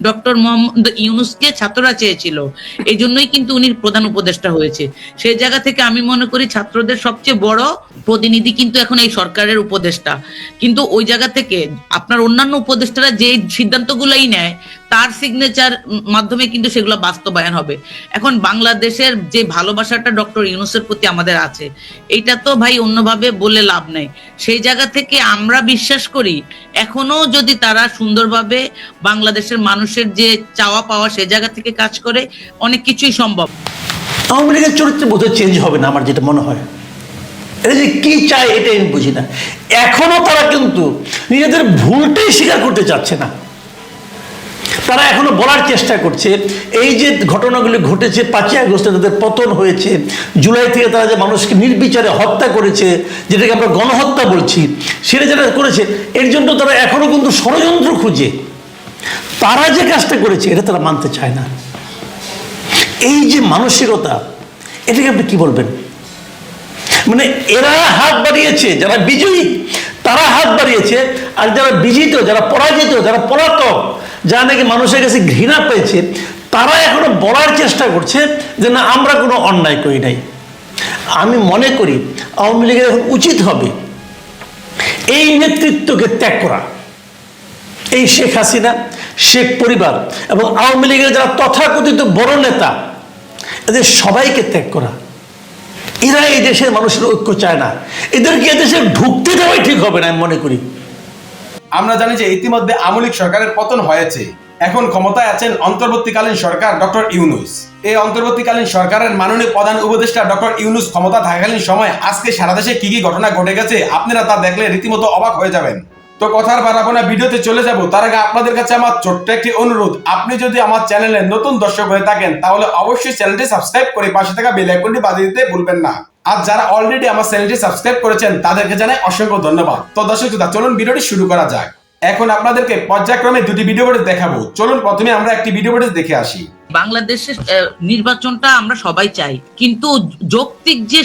Doctor Mohammad ইউনূসকে ছাত্ররা চেয়েছিল, এই জন্যই কিন্তু উনি প্রধান উপদেষ্টা হয়েছে। সেই জায়গা থেকে আমি মনে করি ছাত্রদের সবচেয়ে বড় প্রতিনিধি কিন্তু এখন এই সরকারের উপদেষ্টা। কিন্তু ওই জায়গা থেকে আপনার অন্যান্য উপদেষ্টারা যে সিদ্ধান্তগুলোই নেয় তার সিগনেচার মাধ্যমে কিন্তু সেগুলো বাস্তবায়ন হবে। এখন বাংলাদেশের যে ভালোবাসাটা ডক্টর ইউনূসের প্রতি আমাদের আছে, এইটা তো ভাই অন্যভাবে বলে লাভ নেই। সেই জায়গা থেকে আমরা বিশ্বাস করি এখনো যদি তারা সুন্দরভাবে বাংলাদেশের মানুষের যে চাওয়া পাওয়া সে জায়গা থেকে কাজ করে, অনেক কিছুই সম্ভব। আওয়ামী লীগের চরিত্র বোধহয় চেঞ্জ হবে না, আমার যেটা মনে হয়। এটা যে কি চায় এটা আমি বুঝি না। এখনো তারা কিন্তু নিজেদের ভুলটাই স্বীকার করতে চাচ্ছে না। তারা এখনো বলার চেষ্টা করছে এই যে ঘটনাগুলি ঘটেছে, 5ই আগস্টে তাদের পতন হয়েছে, জুলাই থেকে তারা যে মানুষকে নির্বিচারে হত্যা করেছে, যেটাকে আমরা গণহত্যা বলছি, সেটা যেটা করেছে, এর জন্য তারা এখনো কিন্তু ষড়যন্ত্র খুঁজে তারা যে কাজটা করেছে এটা তারা মানতে চায় না। এই যে মানসিকতা, এটাকে আপনি কি বলবেন? মানে এরা হাত বাড়িয়েছে, যারা বিজয়ী তারা হাত বাড়িয়েছে, আর যারা বিজিত, যারা পরাজিত, যারা পলাতক, যারা নাকি মানুষের কাছে ঘৃণা পেয়েছে, তারা এখনো বলার চেষ্টা করছে যে না, আমরা কোনো অন্যায় করি নাই। আমি মনে করি আওয়ামী লীগের এখন উচিত হবে এই নেতৃত্বকে ত্যাগ করা। এই শেখ হাসিনা, শেখ পরিবার এবং আওয়ামী লীগের যারা তথাকথিত বড় নেতা, এদের সবাইকে ত্যাগ করা। এরা এই দেশের মানুষের ঐক্য চায় না, এদেরকে এদেশে ঢুকতে দেওয়াই ঠিক হবে না আমি মনে করি। আমরা জানি যে ইতিমধ্যে আওয়ামী লীগ সরকারের পতন হয়েছে, এখন ক্ষমতায় আছেন অন্তর্বর্তীকালীন সরকার ডক্টর ইউনূস। এই অন্তর্বর্তীকালীন সরকারের মাননীয় প্রধান উপদেষ্টা ডক্টর ইউনূস ক্ষমতা থাকাকালীন সময় আজকে সারা দেশে কি কি ঘটনা ঘটে গেছে আপনারা তা দেখলে রীতিমতো অবাক হয়ে যাবেন। তো কথার বাড়াবো না, ভিডিওতে চলে যাব। তার আগে আপনাদের কাছে আমার ছোট্ট একটি অনুরোধ, আপনি যদি আমার চ্যানেলে নতুন দর্শক হয়ে থাকেন তাহলে অবশ্যই চ্যানেলটি সাবস্ক্রাইব করে পাশে থাকা বেল আইকনটি বাজিয়ে দিতে ভুলবেন না। আর যারা অলরেডি আমার চ্যানেলটি সাবস্ক্রাইব করেছেন তাদেরকে জানাই অসংখ্য ধন্যবাদ। তো দর্শক চলুন ভিডিওটি শুরু করা যাক। এখন আপনাদেরকে পর্যায়ক্রমে দুটি ভিডিও ফুটেজ দেখাবো। চলুন প্রথমে আমরা একটি ভিডিও ফুটেজ দেখে আসি। বাংলাদেশের নির্বাচনটা আমরা সবাই চাই, কিন্তু যৌক্তিক যে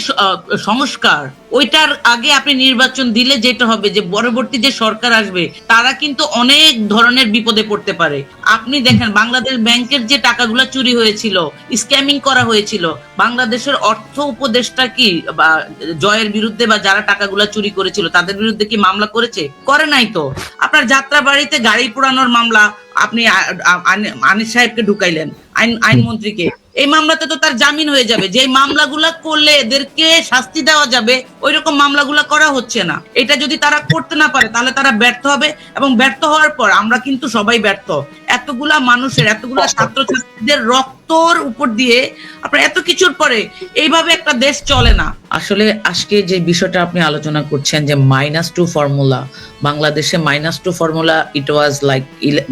সংস্কার, ওইটার আগে আপনি নির্বাচন দিলে যেটা হবে যে পরবর্তী যে সরকার আসবে তারা কিন্তু অনেক ধরনের বিপদে পড়তে পারে। আপনি দেখেন বাংলাদেশ ব্যাংকের যে টাকাগুলো চুরি হয়েছিল, স্ক্যামিং করা হয়েছিল, বাংলাদেশের অর্থ উপদেষ্টা কি বা জয়ের বিরুদ্ধে বা যারা টাকাগুলো চুরি করেছিল তাদের বিরুদ্ধে কি মামলা করেছে? করে নাই তো। আপনার যাত্রাবাড়িতে গাড়ি পোড়ানোর মামলা আপনি আনিস সাহেবকে ঢুকাইলেন, আইনমন্ত্রীকে, এই মামলাতে তো তার জামিন হয়ে যাবে। যে মামলাগুলা করলে এদেরকে শাস্তি দেওয়া যাবে ওই রকম মামলাগুলা করা হচ্ছে না। এটা যদি তারা করতে না পারে তাহলে তারা ব্যর্থ হবে, এবং ব্যর্থ হওয়ার পর আমরা কিন্তু সবাই ব্যর্থ। এতগুলা মানুষের, এতগুলা ছাত্রছাত্রীদের রক্তর উপর দিয়ে আপনার এত কিছুর পরে এইভাবে একটা দেশ চলে না। আসলে আজকে যে বিষয়টা আপনি আলোচনা করছেন যে -2 ফর্মুলা, বাংলাদেশে -2 ফর্মুলা ইট ওয়াজ লাইক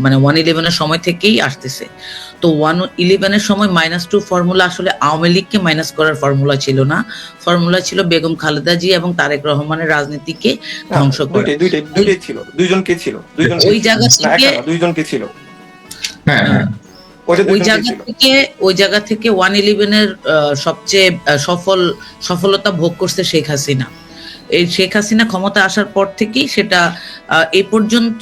মানে 111-এর সময় থেকেই আসতেছে। তো 111-এর সময় -2 ফর্মুলা আসলে আওয়ামী লীগকে মাইনাস করার ফর্মুলা ছিল না, ফর্মুলা ছিল বেগম খালেদা জি এবং তারেক রহমানের রাজনীতিকে ধ্বংস করা। দুইটাই ছিল, দুইজনকে ছিল, ওই জায়গা থেকে দুইজনকে ছিল। ওই জায়গা থেকে 111-এর সবচেয়ে সফলতা ভোগ করছে শেখ হাসিনা। এই শেখ হাসিনা ক্ষমতা আসার পর থেকেই সেটা এই পর্যন্ত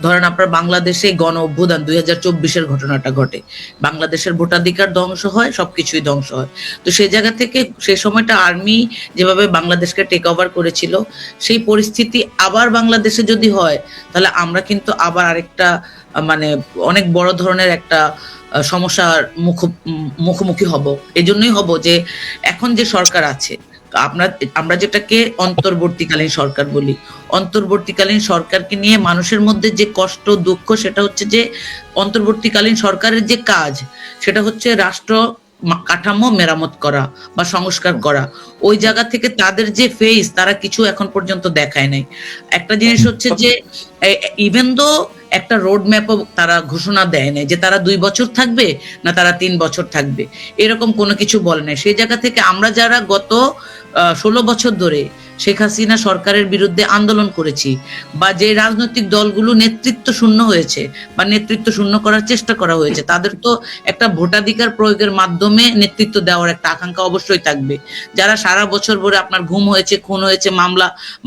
ধরেন আপনার বাংলাদেশে গণ অভ্যুত্থান 2024-এর ঘটনাটা ঘটে, বাংলাদেশের ভোটাধিকার ধ্বংস হয়, সবকিছুই ধ্বংস হয়। তো সেই জায়গা থেকে সে সময়টা আর্মি যেভাবে বাংলাদেশকে টেক ওভার করেছিল, সেই পরিস্থিতি আবার বাংলাদেশে যদি হয় তাহলে আমরা কিন্তু আবার আরেকটা মানে অনেক বড় ধরনের একটা সমস্যার মুখোমুখি হব। এই জন্যই হব যে এখন যে সরকার আছে, আমরা যেটাকে অন্তর্বর্তীকালীন সরকার বলি, অন্তর্বর্তীকালীন সরকারকে নিয়ে মানুষের মধ্যে যে কষ্ট দুঃখ, সেটা হচ্ছে যে অন্তর্বর্তীকালীন সরকারের যে কাজ সেটা হচ্ছে রাষ্ট্র কাঠামো মেরামত করা বা সংস্কার করা। ওই জায়গা থেকে তাদের যে ফেস, তারা কিছু এখন পর্যন্ত দেখায় নাই। একটা জিনিস হচ্ছে যে ইভেন দো একটা রোড ম্যাপও তারা ঘোষণা দেয় নাই যে তারা 2 বছর থাকবে না তারা 3 বছর থাকবে, এরকম কোনো কিছু বলে নাই। সেই জায়গা থেকে আমরা যারা গত 16 বছর ধরে শেখ হাসিনা সরকারের বিরুদ্ধে আন্দোলন করেছি, বা যে রাজনৈতিক দলগুলো নেতৃত্ব শূন্য হয়েছে বা নেতৃত্ব শূন্য করার চেষ্টা করা হয়েছে, তাদের তো একটা ভোটাধিকার প্রয়োগের মাধ্যমে নেতৃত্ব দেওয়ার একটা আকাঙ্ক্ষা অবশ্যই থাকবে। যারা সারা বছর ধরে আপনার গুম হয়েছে, খুন হয়েছে,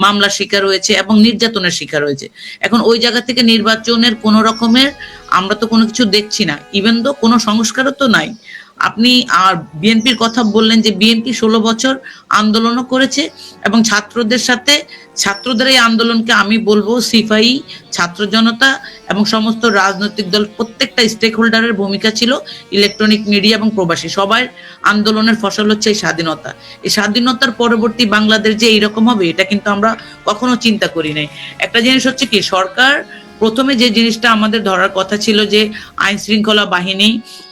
মামলার শিকার হয়েছে এবং নির্যাতনের শিকার হয়েছে, এখন ওই জায়গা থেকে নির্বাচনের কোনো রকমের আমরা তো কোনো কিছু দেখছি না, ইভেন তো কোনো সংস্কারও তো নাই। আপনি আর বিএনপির কথা বললেন যে বিএনপি 16 বছর আন্দোলনও করেছে এবং ছাত্রদের এই আন্দোলনকে আমি বলবো সিপাহী, ছাত্র জনতা এবং সমস্ত রাজনৈতিক দল প্রত্যেকটা স্টেক হোল্ডারের ভূমিকা ছিল, ইলেকট্রনিক মিডিয়া এবং প্রবাসী সবার আন্দোলনের ফসল হচ্ছে এই স্বাধীনতা। এই স্বাধীনতার পরবর্তী বাংলাদেশ যে এইরকম হবে এটা কিন্তু আমরা কখনো চিন্তা করি নাই। একটা জিনিস হচ্ছে কি, সরকার প্রথমে যে জিনিসটা আমাদের ধরার কথা ছিল যে আইন শৃঙ্খলা বাহিনী,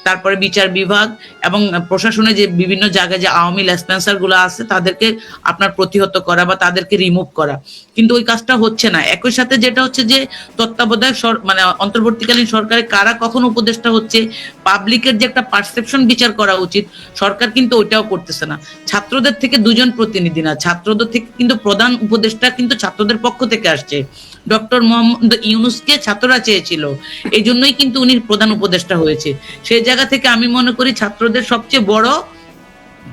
তারপরে বিচার বিভাগ এবং প্রশাসনে যে বিভিন্ন জায়গায় যে আওয়ামী লেসপেন্সার গুলো আছে তাদেরকে আপনার প্রতিহত করা বা তাদেরকে রিমুভ করা, কিন্তু ওই কাজটা হচ্ছে না। একই সাথে যেটা হচ্ছে যে তত্ত্বাবধায়ক মানে অন্তর্বর্তীকালীন সরকারে কারা কখন উপদেষ্টা হচ্ছে, পাবলিকের যে একটা পারসেপশন বিচার করা উচিত, সরকার কিন্তু ওইটাও করতেছে না। ছাত্রদের থেকে 2 জন প্রতিনিধি না, ছাত্রদের থেকে কিন্তু প্রধান উপদেষ্টা কিন্তু ছাত্রদের পক্ষ থেকে আসছে। ডক্টর মোহাম্মদ ইউনূসকে ছাত্ররা চেয়েছিল, এই জন্যই কিন্তু উনি প্রধান উপদেষ্টা হয়েছে। সেই জায়গা থেকে আমি মনে করি ছাত্রদের সবচেয়ে বড়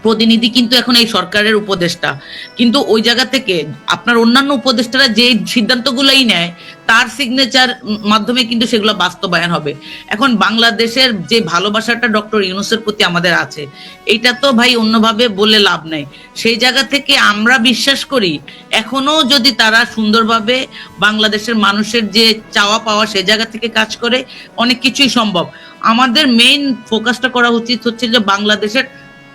প্রতিনিধি কিন্তু এখন এই সরকারের উপদেষ্টা, কিন্তু ওই জায়গা থেকে আপনার অন্যান্য উপদেষ্টারা যে সিদ্ধান্তগুলোই নেয় তার সিগনেচার মাধ্যমে কিন্তু সেগুলো বাস্তবায়ন হবে। এখন বাংলাদেশের যে ভালোবাসাটা ডক্টর ইউনূসের প্রতি আমাদের আছে, এইটা তো ভাই অন্যভাবে বলে লাভ নাই। সেই জায়গা থেকে আমরা বিশ্বাস করি এখনো যদি তারা সুন্দরভাবে বাংলাদেশের মানুষের যে চাওয়া পাওয়া সে জায়গা থেকে কাজ করে, অনেক কিছুই সম্ভব। আমাদের মেইন ফোকাসটা করা উচিত হচ্ছে যে বাংলাদেশের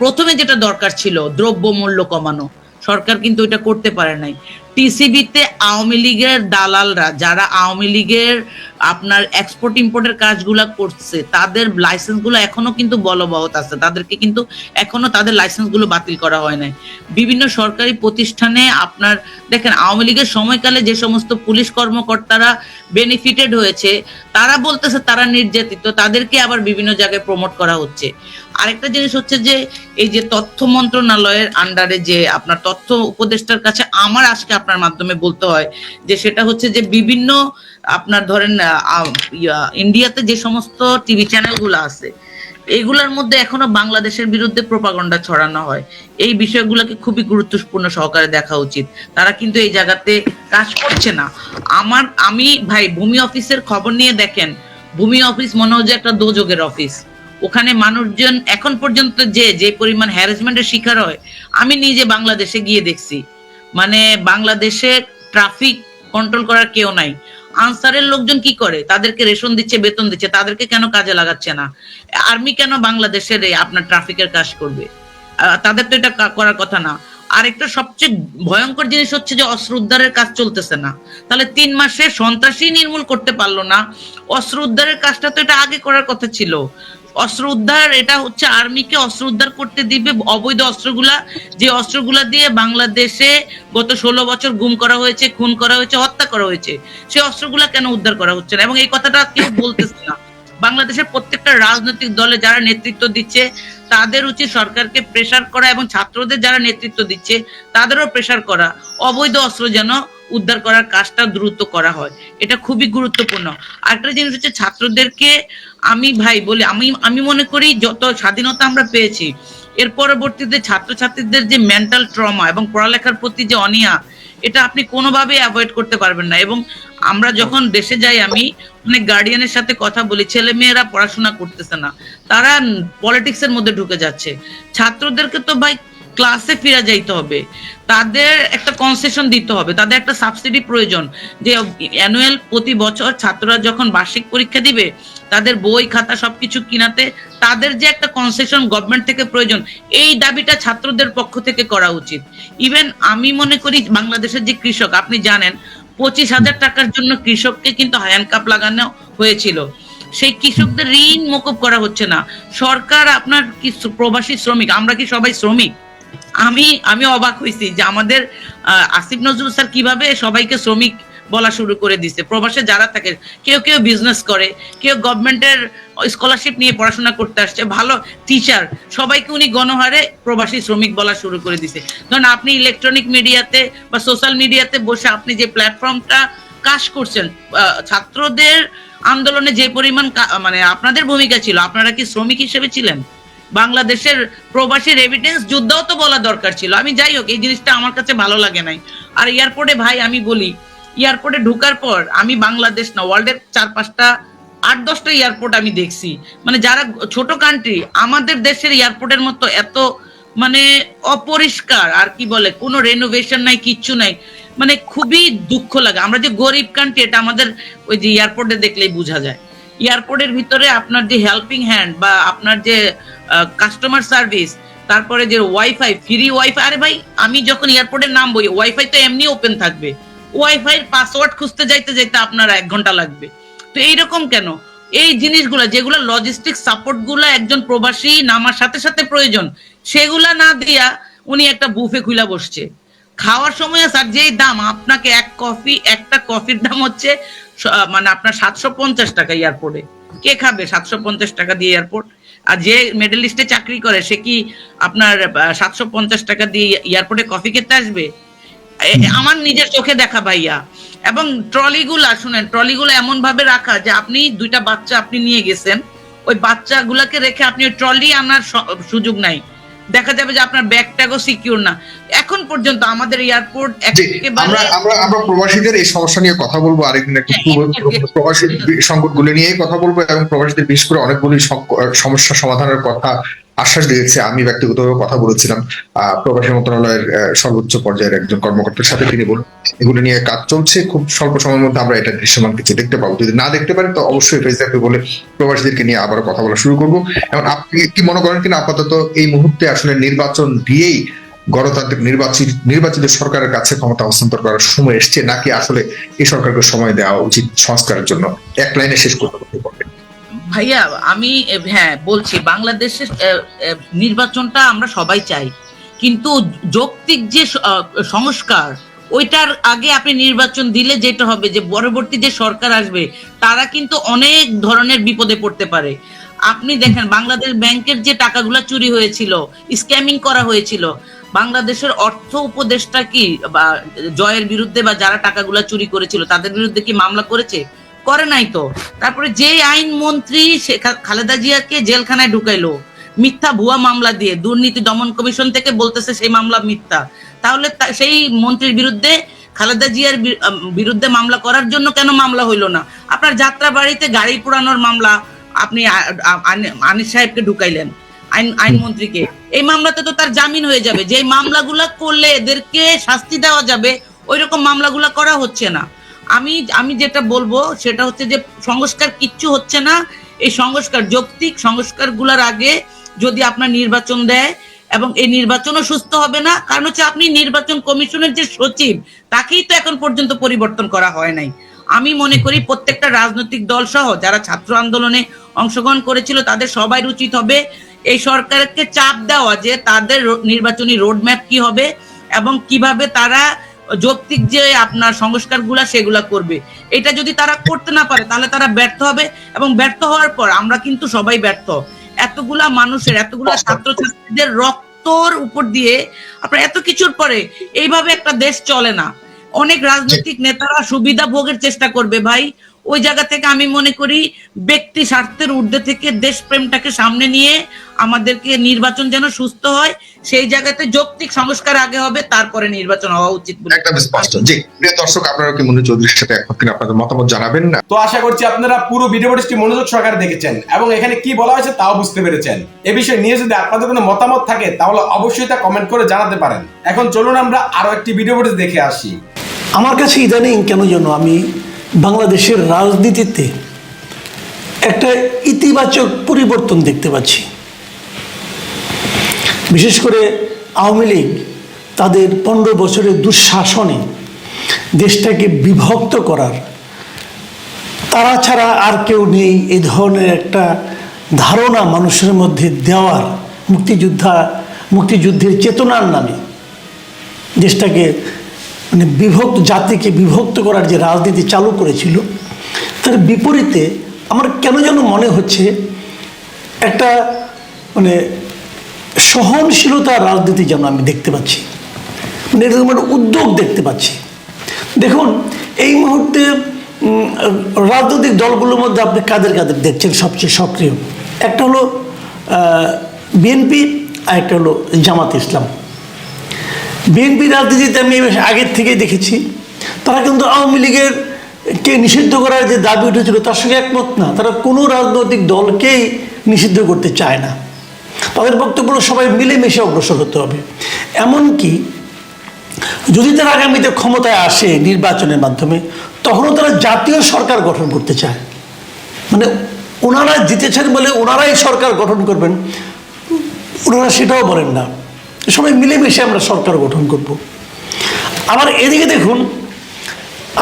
প্রথমে যেটা দরকার ছিল দ্রব্য মূল্য কমানো, সরকার কিন্তু এটা করতে পারে নাই। টিসিবিতে আওয়ামী লীগের দালালরা যারা আওয়ামী লীগের আপনার এক্সপোর্ট ইম্পোর্টের কাজগুলা করছে তাদের লাইসেন্স গুলো এখনো কিন্তু বলবৎ আছে, তাদেরকে কিন্তু এখনো তাদের লাইসেন্স গুলো বাতিল করা হয় নাই। বিভিন্ন সরকারি প্রতিষ্ঠানে আপনার দেখেন আওয়ামী লীগের সময়কালে যে সমস্ত পুলিশ কর্মকর্তারা বেনিফিটেড হয়েছে তারা বলতেছে তারা নির্যাতিত, তাদেরকে আবার বিভিন্ন জায়গায় প্রমোট করা হচ্ছে। আরেকটা জিনিস হচ্ছে যে এই যে তথ্য মন্ত্রণালয়ের আন্ডারে যে আপনার তথ্য উপদেষ্টার কাছে আমার আজকে আপনার মাধ্যমে বলতে হয় যে সেটা হচ্ছে যে বিভিন্ন আপনার ধরেন ইন্ডিয়াতে যে সমস্ত টিভি চ্যানেলগুলো আছে এইগুলোর মধ্যে এখনো বাংলাদেশের বিরুদ্ধে প্রোপাগান্ডা ছড়ানো হয়, এই বিষয়গুলোকে খুবই গুরুত্বপূর্ণ সহকারে দেখা উচিত। তারা কিন্তু এই জায়গাতে কাজ করছে না। আমি ভাই ভূমি অফিসের খবর নিয়ে দেখেন, ভূমি অফিস মনে হয় যে একটা দোজগের অফিস। ওখানে মানুষজন এখন পর্যন্ত যে পরিমাণ হ্যারাসমেন্টের শিকার হয়, আমি নিজে বাংলাদেশে গিয়ে দেখছি, মানে বাংলাদেশে ট্রাফিক কন্ট্রোল করার কেউ নাই। আনসারের লোকজন কি করে, তাদেরকে রেশন দিচ্ছে, বেতন দিচ্ছে, তাদেরকে কেন কাজে লাগাচ্ছে না? আর্মি কেন বাংলাদেশের আপনার ট্রাফিকের কাজ করবে? তাদের তো এটা করার কথা না। আরেকটা সবচেয়ে ভয়ঙ্কর জিনিস হচ্ছে যে অস্ত্র উদ্ধারের কাজ চলতেছে না। তাহলে 3 মাসে সন্ত্রাসী নির্মূল করতে পারলো না, অস্ত্র উদ্ধারের কাজটা তো এটা আগে করার কথা ছিল। অস্ত্র উদ্ধার এটা হচ্ছে আর্মিকে অস্ত্র উদ্ধার করতে দিবে, অবৈধ অস্ত্রগুলা যে অস্ত্রগুলা দিয়ে বাংলাদেশে গত 16 বছর গুম করা হয়েছে, খুন করা হয়েছে, হত্যা করা হয়েছে, সেই অস্ত্রগুলা কেন উদ্ধার করা হচ্ছে না? এবং এই কথাটা কেউ বলতেছে না। বাংলাদেশের প্রত্যেকটা রাজনৈতিক দলে যারা নেতৃত্ব দিচ্ছে তাদের উচিত সরকারকে প্রেসার করা এবং ছাত্রদের যারা নেতৃত্ব দিচ্ছে তাদেরও প্রেসার করা, অবৈধ অস্ত্র যেন উদ্ধার করার কাজটা দ্রুত করা হয়, এটা খুবই গুরুত্বপূর্ণ। আরেকটা জিনিস হচ্ছে ছাত্রদেরকে আমি ভাই বলি, আমি মনে করি যত স্বাধীনতা আমরা পেয়েছি এর পরবর্তীতে ছাত্রছাত্রীদের যে মেন্টাল ট্রমা এবং পড়ালেখার প্রতি যে অনীহা, এটা আপনি কোনোভাবে অ্যাভয়েড করতে পারবেন না। এবং আমরা যখন দেশে যাই, আমি অনেক গার্ডিয়ানের সাথে কথা বলি, ছেলে মেয়েরা পড়াশোনা করতেছে না, তারা পলিটিক্স এর মধ্যে ঢুকে যাচ্ছে। ছাত্রদেরকে তো ভাই ক্লাসে ফিরে যাইতে হবে, তাদের একটা কনসেশন দিতে হবে, তাদের একটা সাবসিডি প্রয়োজন, যে অ্যানুয়াল প্রতি বছর ছাত্ররা যখন বার্ষিক পরীক্ষা দিবে তাদের বই খাতা সবকিছু কিনাতে তাদের যে একটা কনসেশন গভর্নমেন্ট থেকে প্রয়োজন, এই দাবিটা ছাত্রদের পক্ষ থেকে করা উচিত। ইভেন আমি মনে করি বাংলাদেশের যে কৃষক, আপনি জানেন 25,000 টাকার জন্য কৃষককে কিন্তু হ্যান্ডকাপ লাগানো হয়েছিল, সেই কৃষকদের ঋণ মকুব করা হচ্ছে না। সরকার আপনার কি প্রবাসী শ্রমিক, আমরা কি সবাই শ্রমিক? আমি অবাক হয়েছি যে আমাদের আসিফ নজরুল স্যার কিভাবে সবাইকে শ্রমিক বলা শুরু করে দিছে। প্রবাসে যারা থাকে, কেউ কেউ বিজনেস করে, কেউ গভর্নমেন্টের স্কলারশিপ নিয়ে পড়াশোনা করতে আসছে, ভালো টিচার, সবাইকে উনি গণহারে প্রবাসী শ্রমিক বলা শুরু করে দিছে। ধরুন আপনি ইলেকট্রনিক মিডিয়াতে বা সোশ্যাল মিডিয়াতে বসে আপনি যে প্ল্যাটফর্মটা কাজ করছেন, ছাত্রদের আন্দোলনে যে পরিমাণ মানে আপনাদের ভূমিকা ছিল, আপনারা কি শ্রমিক হিসেবে ছিলেন? বাংলাদেশের প্রবাসীর এভিডেন্স যুদ্ধও তো বলা দরকার ছিল। আমি যাই হোক, এই জিনিসটা আমার কাছে ভালো লাগে নাই। আর এয়ারপোর্টে ভাই আমি বলি, এয়ারপোর্টে ঢোকার পর আমি বাংলাদেশ না, ওয়ার্ল্ডের 4-5টা 8-10টা এয়ারপোর্ট আমি দেখছি, মানে যারা ছোট কান্ট্রি, আমাদের দেশের এয়ারপোর্টের মতো এত মানে অপরিষ্কার, আর কি বলে, কোনো রেনোভেশন নাই, কিচ্ছু নাই, মানে খুবই দুঃখ লাগে। আমরা যে গরিব কান্ট্রি, এটা আমাদের ওই যে এয়ারপোর্টে দেখলেই বোঝা যায়। এয়ারপোর্টের ভিতরে আপনার যে হেল্পিং হ্যান্ড বা আপনার যে কাস্টমার সার্ভিস, তারপরে যে ওয়াইফাই, ফ্রি ওয়াইফাই, আরে ভাই আমি যখন এয়ারপোর্টে নামবো, ওয়াইফাই তো এমনি ওপেন থাকবে, ওয়াইফাই এর পাসওয়ার্ড খুঁজতে যাইতে যাইতে আপনার 1 ঘন্টা লাগবে। তো এইরকম কেন? এই জিনিসগুলা, যেগুলো লজিস্টিক সাপোর্ট গুলা একজন প্রবাসী নামার সাথে সাথে প্রয়োজন, সেগুলা না দিয়া উনি একটা বুফে খুলে বসছে। খাওয়ার সময় স্যার যেই দাম, আপনাকে একটা কফির দাম হচ্ছে মানে আপনার 750 টাকা এয়ারপোর্টে। কে খাবে 750 টাকা দিয়ে এয়ারপোর্ট? আর যে মিডল ইস্টে চাকরি করে সে কি আপনার 750 টাকা দিয়ে এয়ারপোর্টে কফি খেতে আসবে? আমার নিজের চোখে দেখা ভাইয়া। এবং ট্রলিগুলা শুনেন, ট্রলিগুলো এমন ভাবে রাখা যে আপনি 2টা বাচ্চা আপনি নিয়ে গেছেন, ওই বাচ্চাগুলাকে রেখে আপনি ওই ট্রলি আনার সুযোগ নাই। দেখা যাবে যে আপনার ব্যাগটাও সিকিউর না। এখন পর্যন্ত আমাদের এয়ারপোর্ট আমরা প্রবাসীদের এই সমস্যা নিয়ে কথা বলবো আরেকদিন, একটু প্রবাসী সংকটগুলো নিয়ে কথা বলবো, এবং প্রবাসীদের বিশেষ করে অনেকগুলি সমস্যা সমাধানের কথা আশ্বাস দিয়েছে। আমি ব্যক্তিগতভাবে কথা বলেছিলাম প্রবাসী মন্ত্রণালয়ের সর্বোচ্চ পর্যায়ের একজন কর্মকর্তার সাথে, তিনি বলুন এগুলো নিয়ে কাজ চলছে, খুব স্বল্প সময়ের মধ্যে আমরা এটা দৃশ্যমান কিছু দেখতে পাবো। যদি না দেখতে পারি তো অবশ্যই ফেসবুকে বলে প্রবাসীদেরকে নিয়ে আবারও কথা বলা শুরু করবো। এবং আপনি কি মনে করেন কিনা আপাতত এই মুহূর্তে আসলে নির্বাচন দিয়েই গণতান্ত্রিক নির্বাচিত সরকারের কাছে ক্ষমতা হস্তান্তর করার সময় এসছে, নাকি আসলে এই সরকারকে সময় দেওয়া উচিত সংস্কারের জন্য? এক লাইনে শেষ করতে পারবেন ভাইয়া? আমি বলছি, বাংলাদেশের নির্বাচনটা আমরা সবাই চাই, কিন্তু যৌক্তিক যে সংস্কার, ওইটার আগে আপনি নির্বাচন দিলে যেটা হবে যে পরবর্তী যে সরকার আসবে তারা কিন্তু অনেক ধরনের বিপদে পড়তে পারে। আপনি দেখেন বাংলাদেশ ব্যাংকের যে টাকাগুলো চুরি হয়েছিল, স্ক্যামিং করা হয়েছিল, বাংলাদেশের অর্থ উপদেষ্টা কি বা জয়ের বিরুদ্ধে বা যারা টাকাগুলো চুরি করেছিল তাদের বিরুদ্ধে কি মামলা করেছে? করে নাই তো। তারপরে যে আইন মন্ত্রী খালেদা জিয়াকে জেলখানায় ঢুকাইলো মিথ্যা ভুয়া মামলা দিয়ে, দুর্নীতি দমন কমিশন থেকে বলতেছে সেই মামলা মিথ্যা, তাহলে সেই মন্ত্রীর বিরুদ্ধে, খালেদা জিয়ার বিরুদ্ধে মামলা করার জন্য কেন মামলা হইলো না? আপনার যাত্রা বাড়িতে গাড়ি পোড়ানোর মামলা আপনি আনিস সাহেবকে ঢুকাইলেন, আইনমন্ত্রীকে, এই মামলাতে তো তার জামিন হয়ে যাবে। যে মামলাগুলা করলে এদেরকে শাস্তি দেওয়া যাবে ওই রকম মামলাগুলা করা হচ্ছে না। আমি যেটা বলবো সেটা হচ্ছে যে সংস্কার কিচ্ছু হচ্ছে না। এই সংস্কার, যৌক্তিক সংস্কার গুলার আগে যদি আপনার নির্বাচন দেয়, এবং এই নির্বাচনও সুস্থ হবে না, কারণ হচ্ছে আপনি নির্বাচন কমিশনের যে সচিব তাকেই তো এখন পর্যন্ত পরিবর্তন করা হয় নাই। আমি মনে করি প্রত্যেকটা রাজনৈতিক দল সহ যারা ছাত্র আন্দোলনে অংশগ্রহণ করেছিল তাদের সবাই উচিত হবে এই সরকারকে চাপ দেওয়া যে তাদের নির্বাচনী রোডম্যাপ কি হবে এবং কিভাবে তারা যৌক্তিক যে আপনার সংস্কারগুলা সেগুলা করবে। এটা যদি তারা করতে না পারে তাহলে তারা ব্যর্থ হবে, এবং ব্যর্থ হওয়ার পর আমরা কিন্তু সবাই ব্যর্থ। এতগুলা মানুষের, এতগুলা ছাত্রছাত্রীদের রক্তর উপর দিয়ে আপনার এত কিছুর পরে এইভাবে একটা দেশ চলে না। অনেক রাজনৈতিক নেতারা সুবিধা ভোগের চেষ্টা করবে ভাই, ওই জায়গা থেকে আমি মনে করি ব্যক্তি স্বার্থের ঊর্ধ্বে থেকে দেশপ্রেমটাকে সামনে নিয়ে আমাদেরকে নির্বাচন যেন সুস্থ হয়, সেই জায়গাতে যৌক্তিক সংস্কার আগে হবে, তারপরে নির্বাচন হওয়া উচিত বলে একদম স্পষ্ট। জি প্রিয় দর্শক, আপনারা কি মনে চৌধুরীর সাথে একমত কিনা আপনাদের মতামত জানাবেন না। তো আশা করছি আপনারা পুরো ভিডিওটি মনোযোগ সহকারে দেখেছেন এবং এখানে কি বলা হয়েছে তাও বুঝতে পেরেছেন। এ বিষয় নিয়ে যদি আপনাদের কোনো মতামত থাকে তাহলে অবশ্যই তা কমেন্ট করে জানাতে পারেন। এখন চলুন আমরা আরো একটি ভিডিও দেখে আসি। আমার কাছে ইদানিং কেন যেন আমি বাংলাদেশের রাজনীতিতে একটা ইতিবাচক পরিবর্তন দেখতে পাচ্ছি। বিশেষ করে আওয়ামী লীগ তাদের 15 বছরের দুঃশাসনে দেশটাকে বিভক্ত করার, তারা ছাড়া আর কেউ নেই এই ধরনের একটা ধারণা মানুষের মধ্যে দেওয়ার, মুক্তিযুদ্ধের চেতনার নামে দেশটাকে মানে জাতিকে বিভক্ত করার যে রাজনীতি চালু করেছিল, তার বিপরীতে আমার কেন যেন মনে হচ্ছে একটা মানে সহনশীলতার রাজনীতি যেন আমি দেখতে পাচ্ছি, মানে এরকম একটা উদ্যোগ দেখতে পাচ্ছি। দেখুন, এই মুহূর্তে রাজনৈতিক দলগুলোর মধ্যে আপনি কাদের কাদের দেখছেন সবচেয়ে সক্রিয়? একটা হলো বিএনপি, আর একটা হলো জামাত ইসলাম। বিএনপি রাজনীতিতে আমি আগের থেকেই দেখেছি তারা কিন্তু আওয়ামী লীগের কে নিষিদ্ধ করার যে দাবি উঠেছিল তার সঙ্গে একমত না। তারা কোনো রাজনৈতিক দলকেই নিষিদ্ধ করতে চায় না। তাদের বক্তব্য সবাই মিলেমিশে অগ্রসর হতে হবে। এমনকি যদি তারা আগামীতে ক্ষমতায় আসে নির্বাচনের মাধ্যমে, তখনও তারা জাতীয় সরকার গঠন করতে চায়। মানে ওনারা জিতেছেন বলে ওনারাই সরকার গঠন করবেন, ওনারা সেটাও বলেন না। সবাই মিলেমিশে আমরা সরকার গঠন করব। আবার এদিকে দেখুন,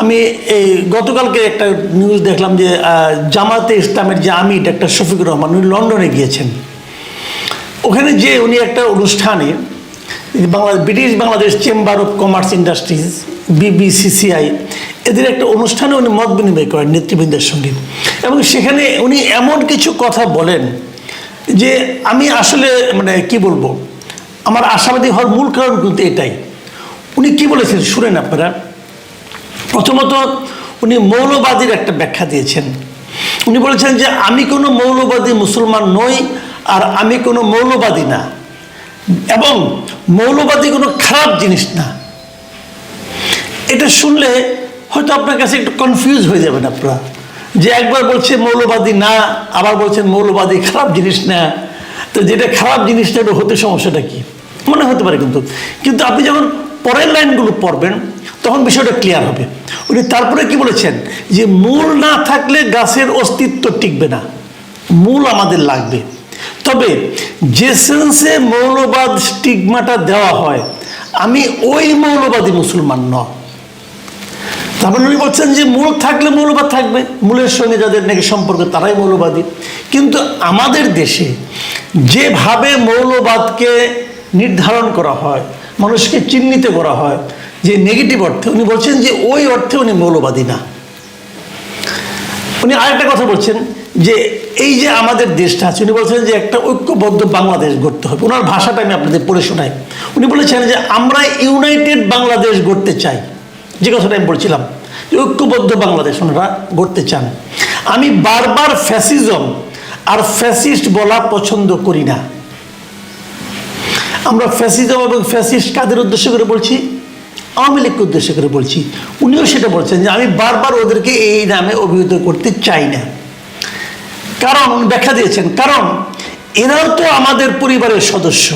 আমি এই গতকালকে একটা নিউজ দেখলাম যে জামাতে ইসলামের যে আমির ডাক্তার শফিকুর রহমান উনি লন্ডনে গিয়েছেন। ওখানে যে উনি একটা অনুষ্ঠানে British Bangladesh chamber of commerce industries BBCCI এদের একটা অনুষ্ঠানে উনি মত বিনিময় করেন নেতৃবৃন্দের সঙ্গে, এবং সেখানে উনি এমন কিছু কথা বলেন যে আমি আসলে মানে কি বলবো, আমার আশাবাদী হওয়ার মূল কারণ কিন্তু এটাই। উনি কি বলেছেন শুনেন আপনারা। প্রথমত উনি মৌলবাদীর একটা ব্যাখ্যা দিয়েছেন। উনি বলেছেন যে আমি কোনো মৌলবাদী মুসলমান নই, আর আমি কোনো মৌলবাদী না, এবং মৌলবাদী কোনো খারাপ জিনিস না। এটা শুনলে হয়তো আপনার কাছে একটু কনফিউজ হয়ে যাবেন আপনারা, যে একবার বলছে মৌলবাদী না, আবার বলছেন মৌলবাদী খারাপ জিনিস না। তো যেটা খারাপ জিনিসটা এটা হতে সমস্যাটা কি মনে হতে পারে, কিন্তু আপনি যখন পরের লাইনগুলো পড়বেন তখন বিষয়টা ক্লিয়ার হবে। উনি তারপরে কি বলেছেন যে মূল না থাকলে গাছের অস্তিত্ব টিকবে না, মূল আমাদের লাগবে। তবে যে সেন্সে মৌলবাদ স্টিগমাটা দেওয়া হয়, আমি ওই মৌলবাদী মুসলমান নয়। তারপরে উনি বলছেন যে মূল থাকলে মৌলবাদ থাকবে, মূলের সঙ্গে যাদের নাকি সম্পর্ক তারাই মৌলবাদী। কিন্তু আমাদের দেশে যেভাবে মৌলবাদকে নির্ধারণ করা হয়, মানুষকে চিহ্নিত করা হয় যে নেগেটিভ অর্থে, উনি বলছেন যে ওই অর্থে উনি মৌলবাদী না। উনি আরেকটা কথা বলছেন যে এই যে আমাদের দেশটা আছে, উনি বলছেন যে একটা ঐক্যবদ্ধ বাংলাদেশ গড়তে হবে। ওনার ভাষাটা আমি আপনাদের পড়ে শোনাই। উনি বলেছেন যে আমরা ইউনাইটেড বাংলাদেশ গড়তে চাই, যে কথাটা আমি বলছিলাম যে ঐক্যবদ্ধ বাংলাদেশ ওনারা গড়তে চান। আমি বারবার ফ্যাসিজম আর ফ্যাসিস্ট বলা পছন্দ করি না। আমরা ফ্যাসিজম এবং ফ্যাসিস্ট কাদের উদ্দেশ্য করে বলছি? আওয়ামী লীগকে উদ্দেশ্য করে বলছি। উনিও সেটা বলছেন যে আমি বারবার ওদেরকে এই নামে অভিহিত করতে চাই না। কারণ ব্যাখ্যা দিয়েছেন, কারণ এরাও তো আমাদের পরিবারের সদস্য,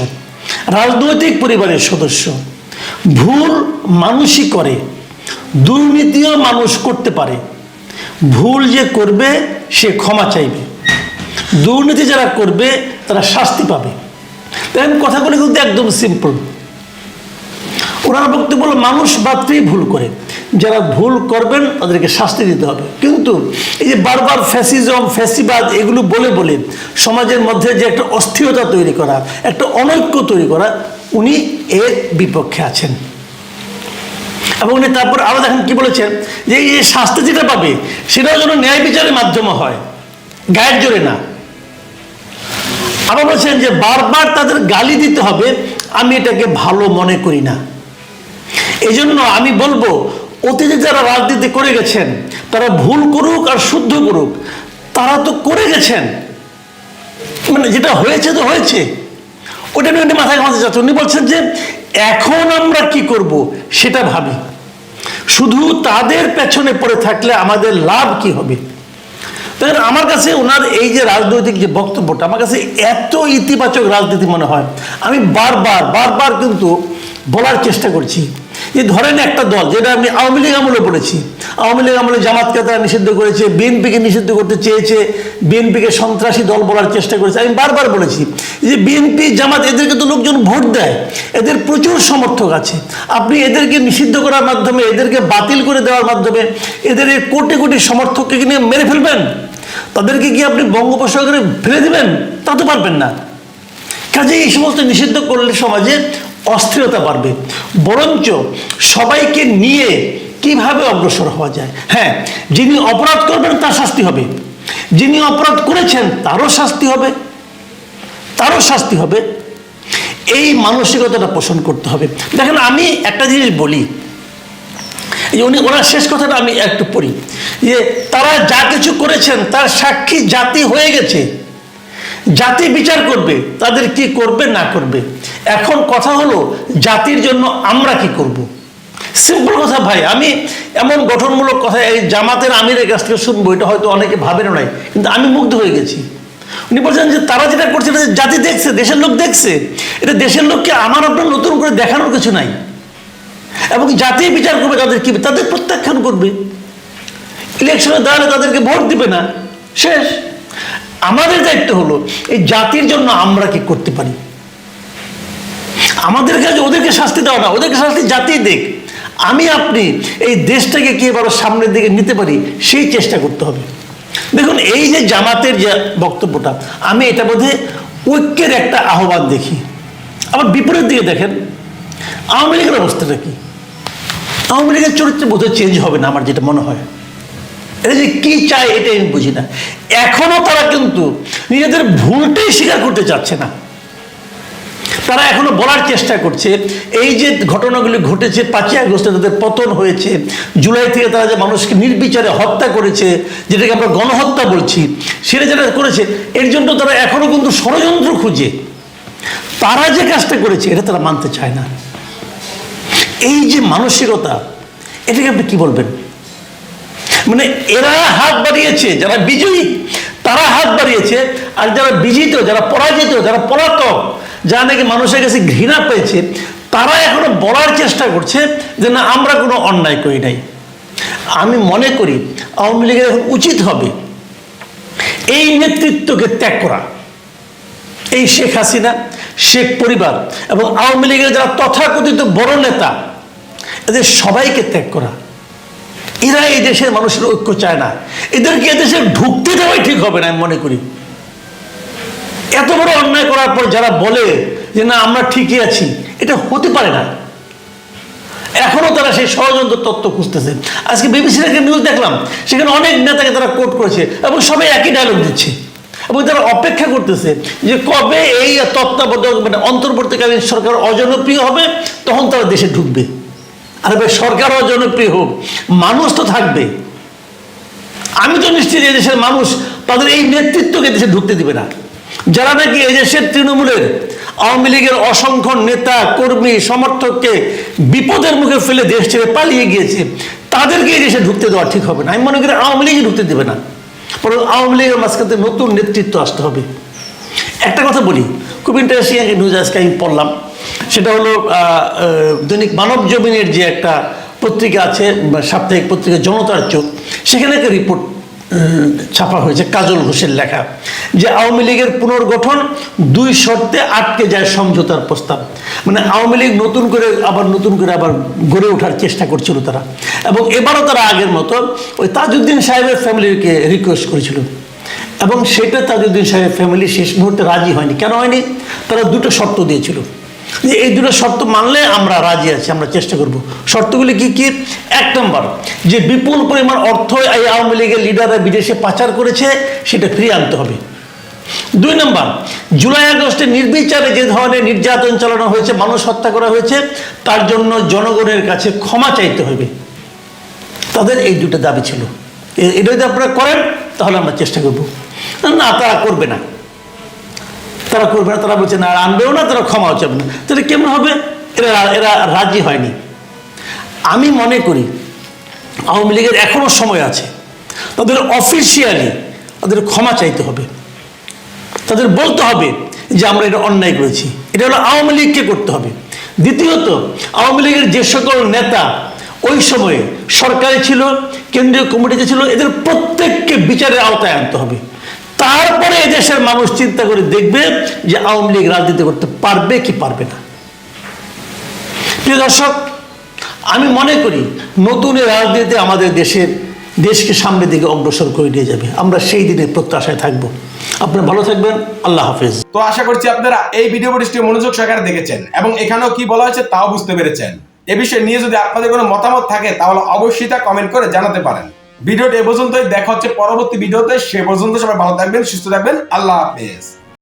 রাজনৈতিক পরিবারের সদস্য। ভুল মানুষই করে, দুর্নীতিও মানুষ করতে পারে। ভুল যে করবে সে ক্ষমা চাইবে, দুর্নীতি যারা করবে তারা শাস্তি পাবে। তাই কথাগুলো কিন্তু একদম সিম্পল। ওনার বক্তব্য হলো মানুষ মাত্রই ভুল করে, যারা ভুল করবেন তাদেরকে শাস্তি দিতে হবে। কিন্তু এই যে বারবার ফ্যাসিজম ফ্যাসিবাদ এগুলো বলে বলে সমাজের মধ্যে যে একটা অস্থিরতা তৈরি করা, একটা অনৈক্য তৈরি করা, উনি এর বিপক্ষে আছেন। এবং উনি তারপর আরো দেখেন কি বলেছেন যে এই শাস্তি যেটা পাবে সেটাও যেন ন্যায় বিচারের মাধ্যমে হয়, গায়ের জোরে না। আবার বলছেন যে বারবার তাদের গালি দিতে হবে, আমি এটাকে ভালো মনে করি না। এই জন্য আমি বলবো অতীতে যারা রাজনীতি করে গেছেন তারা ভুল করুক আর শুদ্ধ করুক, তারা তো করে গেছেন, মানে যেটা হয়েছে তো হয়েছে, ওটা নিয়ে উনি মাথায় ঘামাতে চাচ্ছেন। উনি বলছেন যে এখন আমরা কি করব সেটা ভাবি, শুধু তাদের পেছনে পড়ে থাকলে আমাদের লাভ কি হবে। তাই আমার কাছে ওনার এই যে রাজনৈতিক যে বক্তব্যটা আমার কাছে এত ইতিবাচক রাজনীতি মনে হয়। আমি বারবার কিন্তু বলার চেষ্টা করছি যে ধরেন একটা দল, যেটা আমি আওয়ামী লীগ আমলে বলেছি, আওয়ামী লীগ আমলে জামাতকে তারা নিষিদ্ধ করেছে, বিএনপিকে নিষিদ্ধ করতে চেয়েছে, বিএনপিকে সন্ত্রাসী দল বলার চেষ্টা করেছে। আমি বারবার বলেছি যে বিএনপি জামাত এদেরকে তো লোকজন ভোট দেয়, এদের প্রচুর সমর্থক আছে। আপনি এদেরকে নিষিদ্ধ করার মাধ্যমে, এদেরকে বাতিল করে দেওয়ার মাধ্যমে এদের এই কোটি কোটি সমর্থককে নিয়ে মেরে ফেলবেন? তাদেরকে কি আপনি বঙ্গোপসাগরে ফেলে দেবেন? তা তো পারবেন না। কাজে এই সমস্ত নিষিদ্ধ করলে সমাজে অস্থিরতা বাড়বে, বরঞ্চ সবাইকে নিয়ে কিভাবে অগ্রসর হওয়া যায়। হ্যাঁ, যিনি অপরাধ করবেন তার শাস্তি হবে, যিনি অপরাধ করেছেন তারও শাস্তি হবে, তারও শাস্তি হবে। এই মানসিকতাটা পোষণ করতে হবে। দেখেন, আমি একটা জিনিস বলি, ওনার শেষ কথাটা আমি একটু পড়ি, যে তারা যা কিছু করেছেন তার সাক্ষী জাতি হয়ে গেছে, জাতি বিচার করবে তাদের কি করবে না করবে। এখন কথা হলো জাতির জন্য আমরা কি করব। সিম্পল কথা ভাই, আমি এমন গঠনমূলক কথা এই জামাতের আমিরের কাছ থেকে শুনবো, এটা হয়তো অনেকে ভাবেন নাই, কিন্তু আমি মুগ্ধ হয়ে গেছি। উনি বলছেন যে তারা যেটা করছে এটা জাতি দেখছে, দেশের লোক দেখছে, এটা দেশের লোককে আমার আপনার নতুন করে দেখানোর কিছু নাই, এবং জাতি বিচার করবে তাদের কি, তাদের প্রত্যাখ্যান করবে, ইলেকশনে দাঁড়ালে তাদেরকে ভোট দিবে না, শেষ। আমাদের দায়িত্ব হলো এই জাতির জন্য আমরা কি করতে পারি। আমাদের কাছে ওদেরকে শাস্তি দেওয়া না, ওদেরকে শাস্তি জাতি দেখ, আমি আপনি এই দেশটাকে কি এবার সামনের দিকে নিতে পারি সেই চেষ্টা করতে হবে। দেখুন, এই যে জামাতের যে বক্তব্যটা, আমি এটা বোধহয় ঐক্যের একটা আহ্বান দেখি। আবার বিপরীত দিকে দেখেন আওয়ামী লীগের অবস্থাটা কি। আওয়ামী লীগের চরিত্র বোধহয় চেঞ্জ হবে না আমার যেটা মনে হয়। এটা যে কি চায় এটা আমি বুঝি না। এখনো তারা কিন্তু নিজেদের ভুলটাই স্বীকার করতে চাচ্ছে না। তারা এখনো বলার চেষ্টা করছে এই যে ঘটনাগুলি ঘটেছে, 5ই আগস্টে তাদের পতন হয়েছে, জুলাই থেকে তারা যে মানুষকে নির্বিচারে হত্যা করেছে, যেটাকে আমরা গণহত্যা বলছি, সেটা যেটা করেছে, এর জন্য তারা এখনো কিন্তু ষড়যন্ত্র খুঁজে তারা যে কাজটা করেছে এটা তারা মানতে চায় না। এই যে মানসিকতা, এটাকে আপনি কি বলবেন? মানে এরা হাত বাড়িয়েছে, যারা বিজয়ী তারা হাত বাড়িয়েছে, আর যারা বিজিত, যারা পরাজিত, যারা পলাতক, যারা নাকি মানুষের কাছে ঘৃণা পেয়েছে, তারা এখনো বলার চেষ্টা করছে যে না, আমরা কোনো অন্যায় করি নাই। আমি মনে করি আওয়ামী লীগের এখন উচিত হবে এই নেতৃত্বকে ত্যাগ করা। এই শেখ হাসিনা, শেখ পরিবার এবং আওয়ামী লীগের যারা তথাকথিত বড় নেতা, এদের সবাইকে ত্যাগ করা। এরা এই দেশের মানুষের ঐক্য চায় না, এদেরকে এদেশে ঢুকতে দেওয়াই ঠিক হবে না আমি মনে করি। এত বড় অন্যায় করার পর যারা বলে যে না আমরা ঠিকই আছি, এটা হতে পারে না। এখনো তারা সেই ষড়যন্ত্র তত্ত্ব খুঁজতেছে। আজকে বিবিসির একটা নিউজ দেখলাম, সেখানে অনেক নেতাকে তারা কোট করেছে এবং সবাই একই ডায়লগ দিচ্ছে, এবং তারা অপেক্ষা করতেছে যে কবে এই তত্ত্বাবধায়ক মানে অন্তর্বর্তীকালীন সরকার অজনপ্রিয় হবে, তখন তারা দেশে ঢুকবে। আরে ভাই, সরকার অজনপ্রিয় হোক, মানুষ তো থাকবে। আমি তো নিশ্চিত এই দেশের মানুষ তাদের এই নেতৃত্বকে দেশে ঢুকতে দিবে না। যারা নাকি এই দেশের তৃণমূলের, আওয়ামী লীগের অসংখ্য নেতা কর্মী সমর্থককে বিপদের মুখে ফেলে দেশ ছেড়ে পালিয়ে গিয়েছে, তাদেরকে এই দেশে ঢুকতে দেওয়া ঠিক হবে না। আমি মনে করি আওয়ামী লীগই ঢুকতে দেবে না, বরং আওয়ামী লীগের মাঝখানে নতুন নেতৃত্ব আসতে হবে। একটা কথা বলি, খুব ইন্টারেস্টিং একটা নিউজ আজকে আমি পড়লাম, সেটা হলো দৈনিক মানব জমিনের যে একটা পত্রিকা আছে, সাপ্তাহিক পত্রিকা জনতার চোখ, সেখানে একটা রিপোর্ট ছাপা হয়েছে, কাজল ঘোষের লেখা, যে আওয়ামী লীগের পুনর্গঠন 2 শর্তে আটকে যায় সমঝোতার প্রস্তাব। মানে আওয়ামী লীগ নতুন করে আবার গড়ে ওঠার চেষ্টা করছিল তারা, এবং এবারও তারা আগের মতো ওই তাজউদ্দিন সাহেবের ফ্যামিলিকে রিকোয়েস্ট করেছিল, এবং সেটা তাজউদ্দিন সাহেবের ফ্যামিলি শেষ মুহূর্তে রাজি হয়নি। কেন হয়নি? তারা 2টো শর্ত দিয়েছিল, যে এই 2টো শর্ত মানলে আমরা রাজি আছি, আমরা চেষ্টা করব। শর্তগুলি কি কি? 1 নম্বর, যে বিপুল পরিমাণ অর্থ এই আওয়ামী লীগের লিডাররা বিদেশে পাচার করেছে সেটা ফিরিয়ে আনতে হবে। 2 নম্বর, জুলাই আগস্টে নির্বিচারে যে ধরনের নির্যাতন চালানো হয়েছে, মানুষ হত্যা করা হয়েছে, তার জন্য জনগণের কাছে ক্ষমা চাইতে হবে। তাদের এই 2টো দাবি ছিল। এটা যদি আপনারা করেন তাহলে আমরা চেষ্টা করব। না, তারা করবে না, তারা করবে না, তারা বলছে না, আনবেও না, তারা ক্ষমাও চাবে না। তাহলে কেমন হবে? এরা রাজি হয়নি। আমি মনে করি আওয়ামী লীগের এখনো সময় আছে, তাদের অফিসিয়ালি তাদের ক্ষমা চাইতে হবে, তাদের বলতে হবে যে আমরা এটা অন্যায় করেছি। এটা হলো আওয়ামী লীগকে করতে হবে। দ্বিতীয়ত, আওয়ামী লীগের যে সকল নেতা ওই সময়ে সরকারে ছিল, কেন্দ্রীয় কমিটিতে ছিল, এদের প্রত্যেককে বিচারের আওতায় আনতে হবে। তারপরে এদেশের মানুষ চিন্তা করে দেখবে যে আওয়ামী লীগ রাজনীতি করতে পারবে কি পারবে না। প্রিয় দর্শক, আমি মনে করি নতুন রাজনীতি আমাদের দেশের দেশকে সামনের দিকে অগ্রসর করে নিয়ে যাবে। আমরা সেই দিনের প্রত্যাশায় থাকবো। আপনারা ভালো থাকবেন। আল্লাহ হাফেজ। তো আশা করছি আপনারা এই ভিডিও ফুটেজটি মনোযোগ সহকারে দেখেছেন এবং এখানেও কি বলা হয়েছে তাও বুঝতে পেরেছেন। এ বিষয়ে নিয়ে যদি আপনাদের কোনো মতামত থাকে তাহলে অবশ্যই তা কমেন্ট করে জানাতে পারেন। ভিডিওটি এ পর্যন্তই, দেখা হচ্ছে পরবর্তী ভিডিওতে। সে পর্যন্ত সবাই ভালো থাকবেন, সুস্থ থাকবেন। আল্লাহ হাফেজ।